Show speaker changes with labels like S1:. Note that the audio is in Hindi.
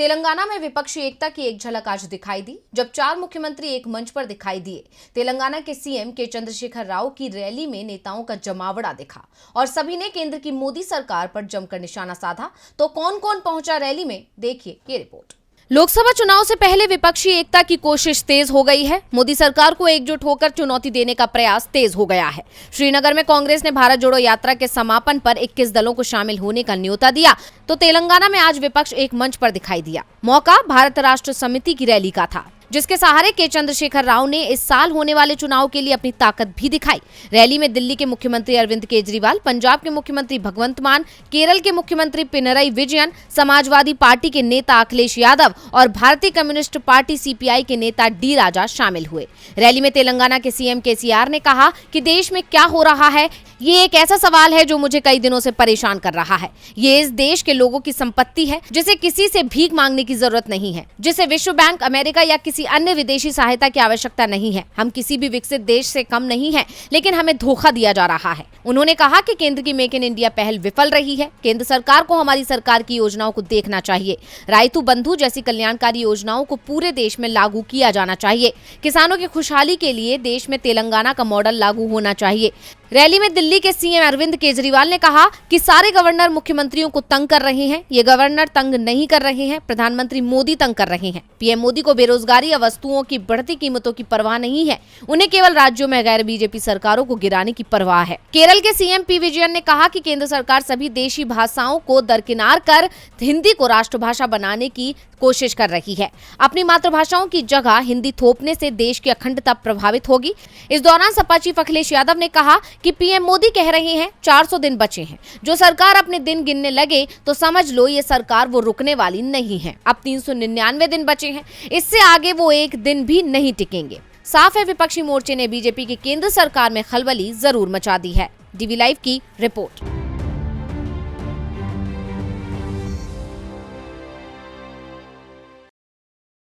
S1: तेलंगाना में विपक्षी एकता की एक झलक आज दिखाई दी, जब 4 मुख्यमंत्री एक मंच पर दिखाई दिए। तेलंगाना के सीएम के चंद्रशेखर राव की रैली में नेताओं का जमावड़ा दिखा और सभी ने केंद्र की मोदी सरकार पर जमकर निशाना साधा। तो कौन कौन पहुंचा रैली में, देखिए ये रिपोर्ट। लोकसभा चुनाव से पहले विपक्षी एकता की कोशिश तेज हो गई है। मोदी सरकार को एकजुट होकर चुनौती देने का प्रयास तेज हो गया है। श्रीनगर में कांग्रेस ने भारत जोड़ो यात्रा के समापन पर 21 दलों को शामिल होने का न्योता दिया, तो तेलंगाना में आज विपक्ष एक मंच पर दिखाई दिया। मौका भारत राष्ट्र समिति की रैली का था, जिसके सहारे के चंद्रशेखर राव ने इस साल होने वाले चुनाव के लिए अपनी ताकत भी दिखाई। रैली में दिल्ली के मुख्यमंत्री अरविंद केजरीवाल, पंजाब के मुख्यमंत्री भगवंत मान, केरल के मुख्यमंत्री पिनरई विजयन, समाजवादी पार्टी के नेता अखिलेश यादव और भारतीय कम्युनिस्ट पार्टी सीपीआई के नेता डी राजा शामिल हुए। रैली में तेलंगाना के सीएम केसीआर ने कहा कि देश में क्या हो रहा है, ये एक ऐसा सवाल है जो मुझे कई दिनों से परेशान कर रहा है। ये इस देश के लोगों की संपत्ति है, जिसे किसी से भीख मांगने की जरूरत नहीं है, जिसे विश्व बैंक, अमेरिका या किसी अन्य विदेशी सहायता की आवश्यकता नहीं है। हम किसी भी विकसित देश से कम नहीं है, लेकिन हमें धोखा दिया जा रहा है। उन्होंने कहा कि केंद्र की मेक इन इंडिया पहल विफल रही है। केंद्र सरकार को हमारी सरकार की योजनाओं को देखना चाहिए। रायतू बंधु जैसी कल्याणकारी योजनाओं को पूरे देश में लागू किया जाना चाहिए। किसानों की खुशहाली के लिए देश में तेलंगाना का मॉडल लागू होना चाहिए। रैली में दिल्ली के सीएम अरविंद केजरीवाल ने कहा कि सारे गवर्नर मुख्यमंत्रियों को तंग कर रहे हैं। ये गवर्नर तंग नहीं कर रहे हैं, प्रधानमंत्री मोदी तंग कर रहे हैं। पीएम मोदी को बेरोजगारी या वस्तुओं की बढ़ती कीमतों की परवाह नहीं है। उन्हें केवल राज्यों में गैर बीजेपी सरकारों को गिराने की परवाह है। केरल के सीएम पी विजयन ने कहा कि केंद्र सरकार सभी देशी भाषाओं को दरकिनार कर हिंदी को राष्ट्रभाषा बनाने की कोशिश कर रही है। अपनी मातृभाषाओं की जगह हिंदी थोपने से देश की अखंडता प्रभावित होगी। इस दौरान सपा चीफ अखिलेश यादव ने कहा कि पीएम मोदी कह रहे हैं 400 दिन बचे हैं। जो सरकार अपने दिन गिनने लगे तो समझ लो ये सरकार वो रुकने वाली नहीं है। अब 399 दिन बचे हैं, इससे आगे वो एक दिन भी नहीं टिकेंगे। साफ है, विपक्षी मोर्चे ने बीजेपी की केंद्र सरकार में खलबली जरूर मचा दी है। डीवी लाइव की रिपोर्ट।